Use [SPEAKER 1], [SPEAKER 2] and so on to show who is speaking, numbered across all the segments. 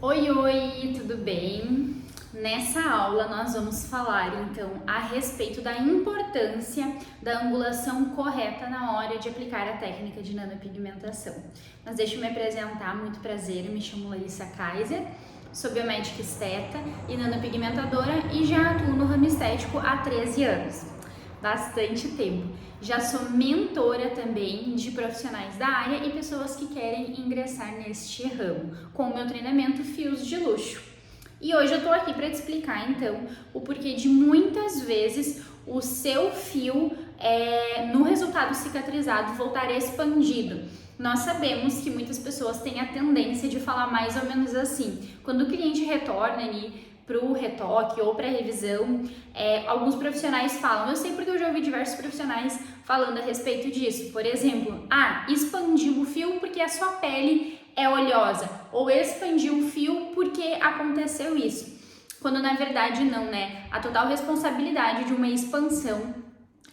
[SPEAKER 1] Oi, oi, tudo bem? Nessa aula nós vamos falar então a respeito da importância da angulação correta na hora de aplicar a técnica de nanopigmentação. Mas deixa eu me apresentar, muito prazer, eu me chamo Larissa Kaiser, sou biomédica esteta e nanopigmentadora e já atuo no ramo estético há 13 anos. Bastante tempo. Já sou mentora também de profissionais da área e pessoas que querem ingressar neste ramo, com o meu treinamento Fios de Luxo. E hoje eu tô aqui para te explicar então o porquê de muitas vezes o seu fio no resultado cicatrizado voltar expandido. Nós sabemos que muitas pessoas têm a tendência de falar mais ou menos assim, quando o cliente retorna ali para o retoque ou para a revisão, alguns profissionais falam, eu sei porque eu já ouvi diversos profissionais falando a respeito disso, por exemplo, expandiu o fio porque a sua pele é oleosa, ou expandiu o fio porque aconteceu isso, quando na verdade não, né? A total responsabilidade de uma expansão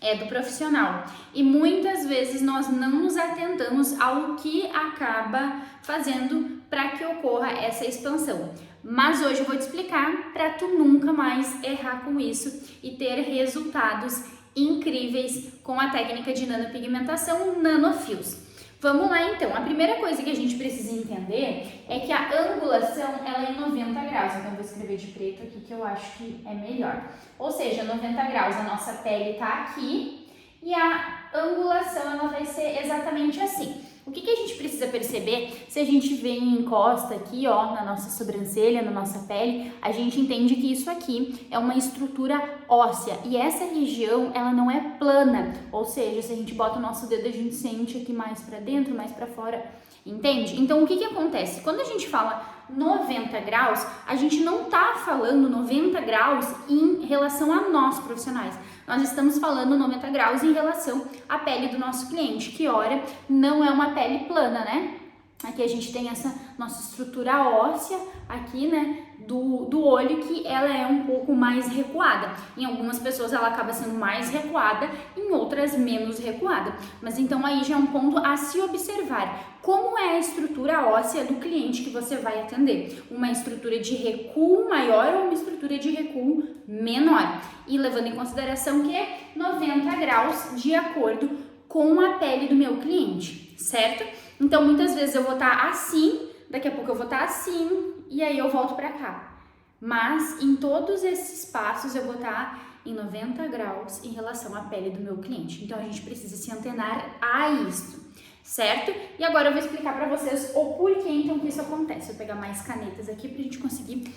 [SPEAKER 1] é do profissional e muitas vezes nós não nos atentamos ao que acaba fazendo para que ocorra essa expansão. Mas hoje eu vou te explicar para tu nunca mais errar com isso e ter resultados incríveis com a técnica de nanopigmentação nanofios. Vamos lá então, a primeira coisa que a gente precisa entender é que a angulação ela é em 90 graus, então eu vou escrever de preto aqui que eu acho que é melhor. Ou seja, 90 graus a nossa pele está aqui e a angulação ela vai ser exatamente assim. O que a gente precisa perceber, se a gente vem e encosta aqui, ó, na nossa sobrancelha, na nossa pele, a gente entende que isso aqui é uma estrutura óssea e essa região, ela não é plana, ou seja, se a gente bota o nosso dedo, a gente sente aqui mais pra dentro, mais pra fora, entende? Então, o que acontece? Quando a gente fala 90 graus, a gente não tá falando 90 graus em relação a nós, profissionais. Nós estamos falando 90 graus em relação à pele do nosso cliente, que ora não é uma pele plana, né? Aqui a gente tem essa nossa estrutura óssea aqui, né, do olho, que ela é um pouco mais recuada. Em algumas pessoas ela acaba sendo mais recuada, em outras menos recuada. Mas então aí já é um ponto a se observar. Como é a estrutura óssea do cliente que você vai atender? Uma estrutura de recuo maior ou uma estrutura de recuo menor? E levando em consideração que é 90 graus de acordo com a pele do meu cliente, certo? Então, muitas vezes eu vou estar assim, daqui a pouco eu vou estar assim, e aí eu volto pra cá. Mas, em todos esses passos, eu vou estar em 90 graus em relação à pele do meu cliente. Então, a gente precisa se antenar a isso, certo? E agora eu vou explicar pra vocês o porquê, então, que isso acontece. Vou pegar mais canetas aqui pra gente conseguir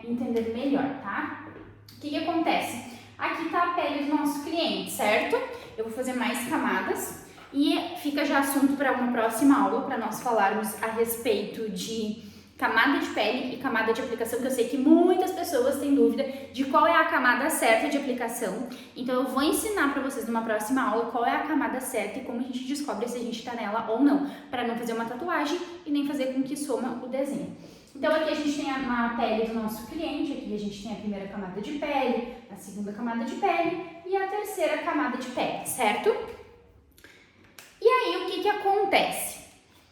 [SPEAKER 1] entender melhor, tá? O que acontece? Aqui tá a pele do nosso cliente, certo? Eu vou fazer mais camadas. E fica já assunto para uma próxima aula, para nós falarmos a respeito de camada de pele e camada de aplicação, que eu sei que muitas pessoas têm dúvida de qual é a camada certa de aplicação. Então eu vou ensinar para vocês numa próxima aula qual é a camada certa e como a gente descobre se a gente está nela ou não, para não fazer uma tatuagem e nem fazer com que soma o desenho. Então aqui a gente tem a pele do nosso cliente, aqui a gente tem a primeira camada de pele, a segunda camada de pele e a terceira camada de pele, certo? E aí, o que acontece?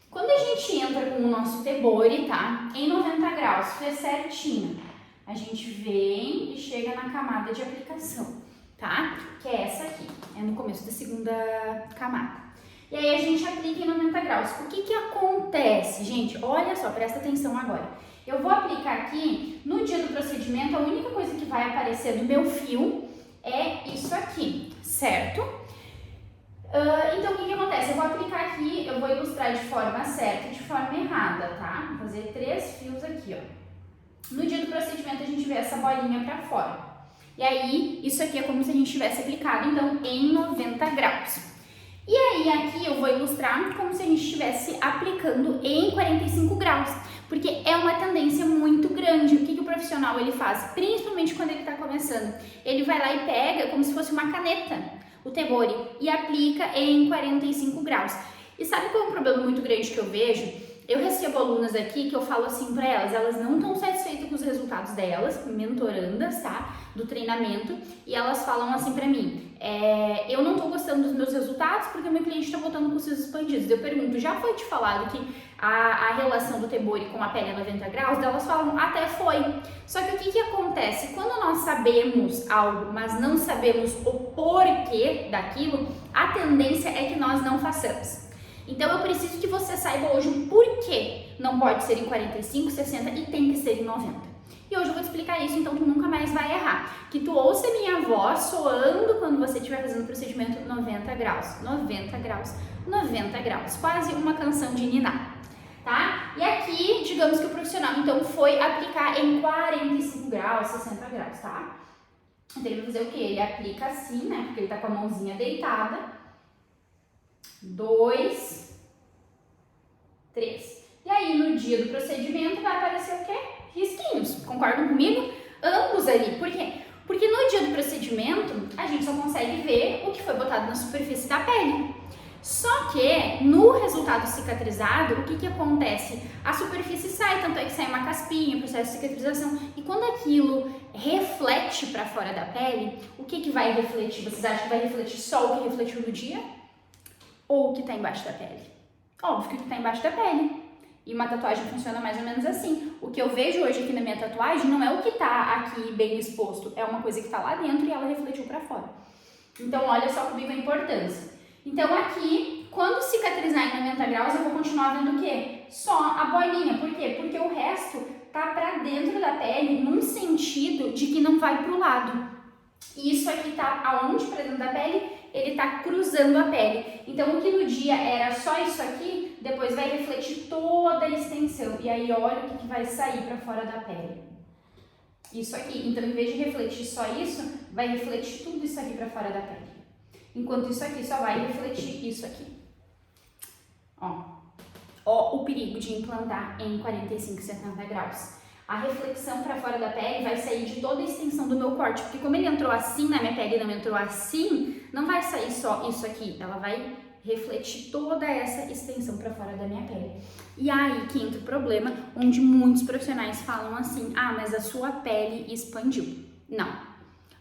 [SPEAKER 1] Quando a gente entra com o nosso tebore, tá? Em 90 graus, fez certinho. A gente vem e chega na camada de aplicação, tá? Que é essa aqui, é no começo da segunda camada. E aí a gente aplica em 90 graus. O que acontece, gente? Olha só, presta atenção agora. Eu vou aplicar aqui, no dia do procedimento, a única coisa que vai aparecer do meu fio é isso aqui, certo? Então, o que acontece? Eu vou aplicar aqui, eu vou ilustrar de forma certa e de forma errada, tá? Vou fazer 3 fios aqui, ó. No dia do procedimento, a gente vê essa bolinha pra fora. E aí, isso aqui é como se a gente tivesse aplicado, então, em 90 graus. E aí, aqui eu vou ilustrar como se a gente estivesse aplicando em 45 graus, porque é uma tendência muito grande. O que o profissional ele faz? Principalmente quando ele tá começando. Ele vai lá e pega como se fosse uma caneta o tebore e aplica em 45 graus. E sabe qual é um problema muito grande que eu vejo? Eu recebo alunas aqui que eu falo assim pra elas não estão satisfeitas com os resultados delas, mentorandas, tá? Do treinamento, e elas falam assim pra mim, eu não tô gostando dos meus resultados porque o meu cliente tá voltando com os seus expandidos. Eu pergunto, já foi te falado que a relação do Tebori com a pele é 90 graus? Elas falam, até foi. Só que o que acontece? Quando nós sabemos algo, mas não sabemos o porquê daquilo, a tendência é que nós não façamos. Então eu preciso que você saiba hoje o porquê não pode ser em 45, 60 e tem que ser em 90. E hoje eu vou te explicar isso, então tu nunca mais vai errar. Que tu ouça minha voz soando quando você estiver fazendo o procedimento 90 graus, 90 graus, 90 graus. Quase uma canção de ninar, tá? E aqui, digamos que o profissional, então, foi aplicar em 45 graus, 60 graus, tá? Então ele vai fazer o quê? Ele aplica assim, né? Porque ele tá com a mãozinha deitada. 2, 3. E aí, no dia do procedimento, vai aparecer o quê? Risquinhos. Concordam comigo? Ambos ali. Por quê? Porque no dia do procedimento, a gente só consegue ver o que foi botado na superfície da pele. Só que, no resultado cicatrizado, o que acontece? A superfície sai, tanto é que sai uma caspinha, processo de cicatrização. E quando aquilo reflete para fora da pele, o que vai refletir? Vocês acham que vai refletir só o que refletiu no dia? Ou o que está embaixo da pele? Óbvio que o que está embaixo da pele. E uma tatuagem funciona mais ou menos assim. O que eu vejo hoje aqui na minha tatuagem não é o que está aqui bem exposto, é uma coisa que está lá dentro e ela refletiu para fora. Então, olha só comigo a importância. Então, aqui, quando cicatrizar em 90 graus, eu vou continuar vendo o quê? Só a bolinha. Por quê? Porque o resto tá para dentro da pele num sentido de que não vai pro lado. E isso aqui tá aonde para dentro da pele? Ele tá cruzando a pele. Então, o que no dia era só isso aqui, depois vai refletir toda a extensão. E aí, olha o que vai sair para fora da pele. Isso aqui. Então, em vez de refletir só isso, vai refletir tudo isso aqui para fora da pele. Enquanto isso aqui só vai refletir isso aqui. Ó o perigo de implantar em 45, 70 graus. A reflexão para fora da pele vai sair de toda a extensão do meu corte, porque como ele entrou assim na minha pele e não entrou assim, não vai sair só isso aqui, ela vai refletir toda essa extensão para fora da minha pele. E aí que entra o problema, onde muitos profissionais falam assim, mas a sua pele expandiu. Não.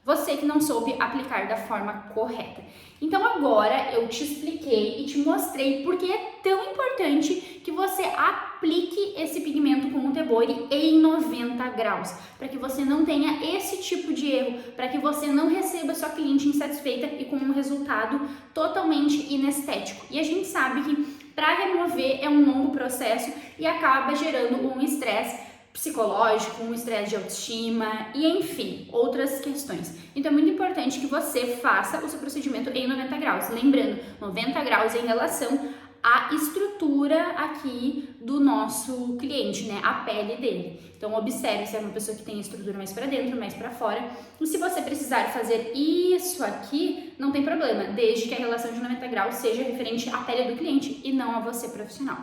[SPEAKER 1] Você que não soube aplicar da forma correta. Então agora eu te expliquei e te mostrei porque é tão importante que você aplique esse pigmento com o Tebori em 90 graus, para que você não tenha esse tipo de erro, para que você não receba sua cliente insatisfeita e com um resultado totalmente inestético. E a gente sabe que para remover é um longo processo e acaba gerando um estresse psicológico, um estresse de autoestima e, enfim, outras questões. Então é muito importante que você faça o seu procedimento em 90 graus. Lembrando, 90 graus em relação à estrutura aqui do nosso cliente, né? A pele dele. Então observe se é uma pessoa que tem a estrutura mais para dentro, mais para fora. E se você precisar fazer isso aqui, não tem problema, desde que a relação de 90 graus seja referente à pele do cliente e não a você profissional.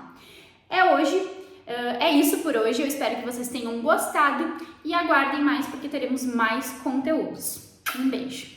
[SPEAKER 1] É isso por hoje, eu espero que vocês tenham gostado e aguardem mais porque teremos mais conteúdos. Um beijo!